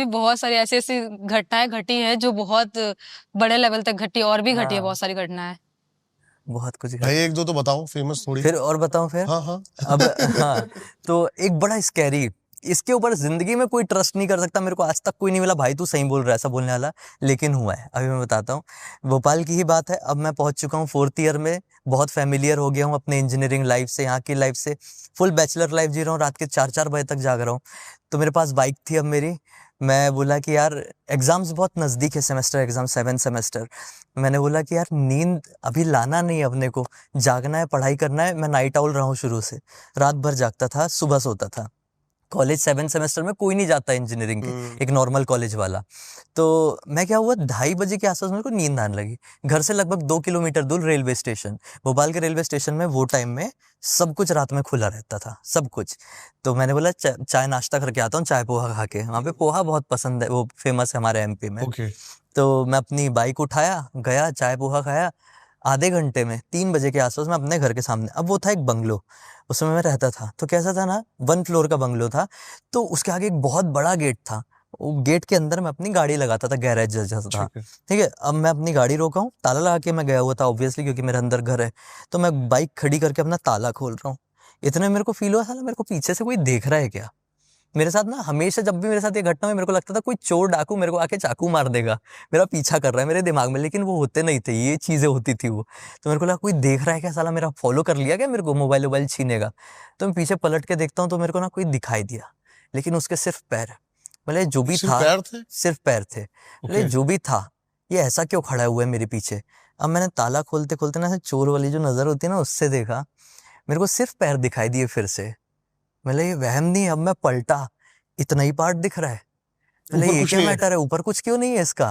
भी बहुत सारी ऐसी-ऐसी घटनाएँ घटी हैं जो बहुत बड़े लेवल तक घटी और भी घटी है हाँ। बहुत सारी घटनाएँ। बहुत कुछ भाई घट एक दो तो बताओ फेमस थोड़ी। फिर और बताऊँ फिर? हाँ, हाँ। अब हाँ, तो एक बड़ा स्कैरी इसके ऊपर ज़िंदगी में कोई ट्रस्ट नहीं कर सकता, मेरे को आज तक कोई नहीं मिला भाई तू सही बोल रहा है ऐसा बोलने वाला, लेकिन हुआ है। अभी मैं बताता हूँ, भोपाल की ही बात है। अब मैं पहुँच चुका हूँ 4th ईयर में, बहुत फ़ैमिलियर हो गया हूँ अपने इंजीनियरिंग लाइफ़ से, यहाँ की लाइफ़ से। फुल बैचलर लाइफ़ जी रहा हूँ, रात के 4-4 बजे तक जाग रहा हूँ। तो मेरे पास बाइक थी अब मेरी, मैं बोला कि यार एग्ज़ाम्स बहुत नज़दीक है, सेमेस्टर एग्ज़ाम 7th सेमेस्टर। मैंने बोला कि यार नींद अभी लाना नहीं है अपने को, जागना है, पढ़ाई करना है। मैं नाइट आउल रहा हूँ शुरू से, रात भर जागता था, सुबह सोता था। कॉलेज 7th सेमेस्टर में कोई नहीं जाता इंजीनियरिंग के, एक नॉर्मल कॉलेज वाला। तो मैं क्या हुआ, 2:30 बजे के आसपास मेरे को नींद आने लगी। घर से लगभग 2 किलोमीटर दूर रेलवे स्टेशन, भोपाल के रेलवे स्टेशन में वो टाइम में सब कुछ रात में खुला रहता था, सब कुछ। तो मैंने बोला चाय नाश्ता करके आता हूँ, चाय पोहा खा के। वहाँ पे पोहा बहुत पसंद है, वो फेमस है हमारे एमपी में। ओके। तो मैं अपनी बाइक उठाया, गया, चाय पोहा खाया। आधे घंटे में 3 बजे के आसपास मैं अपने घर के सामने, अब वो था एक बंगलो, उसमें मैं रहता था। तो कैसा था ना, 1 फ्लोर का बंगलो था, तो उसके आगे एक बहुत बड़ा गेट था। वो गेट के अंदर मैं अपनी गाड़ी लगाता था, गैरेज जैसा था। ठीक है। ठीक है, अब मैं अपनी गाड़ी रोका हूँ, ताला लगा के मैं गया हुआ था ऑब्वियसली, क्योंकि मेरे अंदर घर है। तो मैं बाइक खड़ी करके अपना ताला खोल रहा हूँ। इतने मेरे को फील हुआ, साला मेरे को पीछे से कोई देख रहा है क्या। मेरे साथ ना हमेशा जब भी मेरे साथ ये घटना हुई, मेरे को लगता था कोई चोर डाकू मेरे को आके चाकू मार देगा, मेरा पीछा कर रहा है मेरे दिमाग में, लेकिन वो होते नहीं थे, ये चीज़ें होती थी वो। तो मेरे को लगा कोई देख रहा है क्या, साला मेरा फॉलो कर लिया क्या मेरे को, मोबाइल वोबाइल छीनेगा। तो मैं पीछे पलट के देखता हूँ तो मेरे को ना कोई दिखाई दिया, लेकिन उसके सिर्फ पैर। बोले जो भी सिर्फ था, पैर थे? सिर्फ पैर थे। बोले ओके। जो भी था, ये ऐसा क्यों खड़ा हुआ है मेरे पीछे। अब मैंने ताला खोलते खोलते ना ऐसे चोर वाली जो नज़र होती है ना, उससे देखा, मेरे को सिर्फ पैर दिखाई दिए फिर से। बोले ये वहम नहीं, अब मैं पलटा, इतना ही पार्ट दिख रहा है। बोले ऊपर ये कुछ क्या नहीं है? मैटर है, ऊपर कुछ क्यों नहीं है इसका।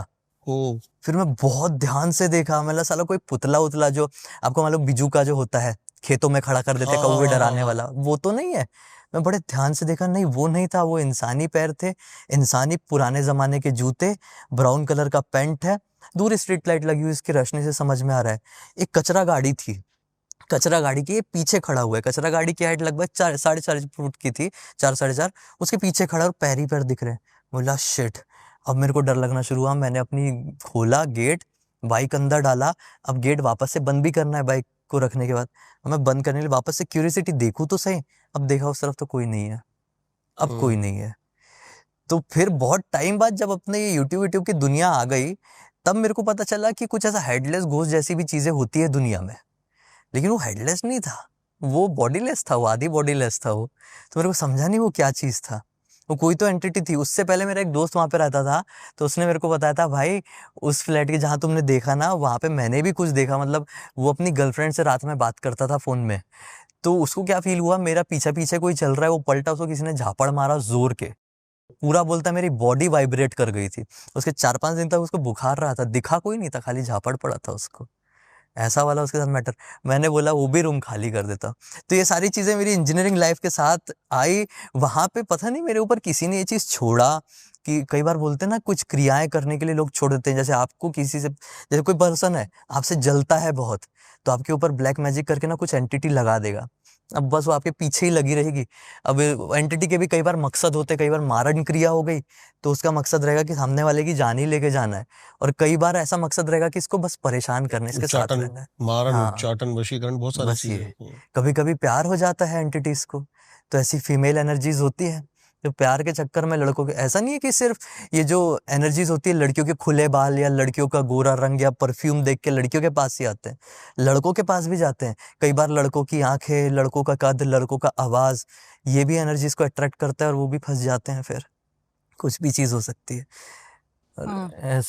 ओ। फिर मैं बहुत ध्यान से देखा, मतलब साला कोई पुतला उतला जो आपको मालूम बिजू का जो होता है, खेतों में खड़ा कर देते हाँ, हाँ, कौवे हाँ, हाँ, डराने हाँ। वाला, वो तो नहीं है। मैं बड़े ध्यान से देखा, नहीं वो नहीं था, वो इंसानी पैर थे, इंसानी पुराने जमाने के जूते, ब्राउन कलर का पैंट है। दूर स्ट्रीट लाइट लगी हुई, इसकी रोशनी से समझ में आ रहा है। एक कचरा गाड़ी थी, कचरा गाड़ी के पीछे खड़ा हुआ है। कचरा गाड़ी की हाइट लगभग 4 साढ़े 4 फुट की थी, 4 साढ़े 4। उसके पीछे खड़ा और पैर ही पैर दिख रहे हैं। बोला शिट। अब मेरे को डर लगना शुरू हुआ, मैंने अपनी खोला गेट, बाइक अंदर डाला। अब गेट वापस से बंद भी करना है बाइक को रखने के बाद। अब मैं बंद करने के लिए वापस से क्यूरियोसिटी देखूं तो सही। अब देखा उस तरफ तो कोई नहीं है, अब कोई नहीं है। तो फिर बहुत टाइम बाद जब अपने ये यूट्यूब यूट्यूब की दुनिया आ गई, तब मेरे को पता चला कि कुछ ऐसा हेडलेस घोस्ट जैसी भी चीजें होती है दुनिया में। लेकिन वो हेडलेस नहीं था, वो बॉडीलेस था, वो आधी बॉडीलेस था वो। तो मेरे को समझा नहीं वो क्या चीज़ था। वो कोई तो एंटिटी थी। उससे पहले मेरा एक दोस्त वहाँ पे रहता था, तो उसने मेरे को बताया था, भाई उस फ्लैट के जहाँ तुमने देखा ना, वहाँ पे मैंने भी कुछ देखा। मतलब वो अपनी गर्लफ्रेंड से रात में बात करता था फ़ोन में। तो उसको क्या फ़ील हुआ, मेरा पीछे-पीछे कोई चल रहा है, वो पलटा, उसको किसी ने झापड़ मारा ज़ोर के। पूरा बोलता है मेरी बॉडी वाइब्रेट कर गई थी। उसके 4-5 दिन तक उसको बुखार रहा था, दिखा कोई नहीं था, खाली झापड़ पड़ा था उसको। ऐसा वाला उसके साथ मैटर। मैंने बोला वो भी रूम खाली कर देता। तो ये सारी चीज़ें मेरी इंजीनियरिंग लाइफ के साथ आई। वहाँ पे पता नहीं मेरे ऊपर किसी ने ये चीज़ छोड़ा, कि कई बार बोलते हैं ना कुछ क्रियाएँ करने के लिए लोग छोड़ देते हैं। जैसे आपको किसी से, जैसे कोई पर्सन है, आपसे जलता है बहुत, तो आपके ऊपर ब्लैक मैजिक करके ना कुछ एंटिटी लगा देगा। अब बस वो आपके पीछे ही लगी रहेगी। अब एंटिटी के भी कई बार मकसद होते हैं, कई बार मारण क्रिया हो गई, तो उसका मकसद रहेगा कि सामने वाले की जान ही लेके जाना है। और कई बार ऐसा मकसद रहेगा कि इसको बस परेशान करना है, इसके साथ उच्चाटन, रहना है। मारण, हाँ, उच्चाटन, वशीकरण, बहुत सारी बस चीजें। ये। कभी-कभी प्यार हो जाता है एंटिटीज़ को, तो ऐसी फीमेल एनर्जीज़ होती है। तो प्यार के चक्कर में लड़कों के, ऐसा नहीं है कि सिर्फ़ ये जो एनर्जीज़ होती है लड़कियों के खुले बाल या लड़कियों का गोरा रंग या परफ्यूम देख के लड़कियों के पास ही आते हैं, लड़कों के पास भी जाते हैं। कई बार लड़कों की आँखें, लड़कों का कद, लड़कों का आवाज़, ये भी एनर्जीज़ को अट्रैक्ट करता है और वो भी फँस जाते हैं फिर। कुछ भी चीज़ हो सकती है। और हाँ। ऐसा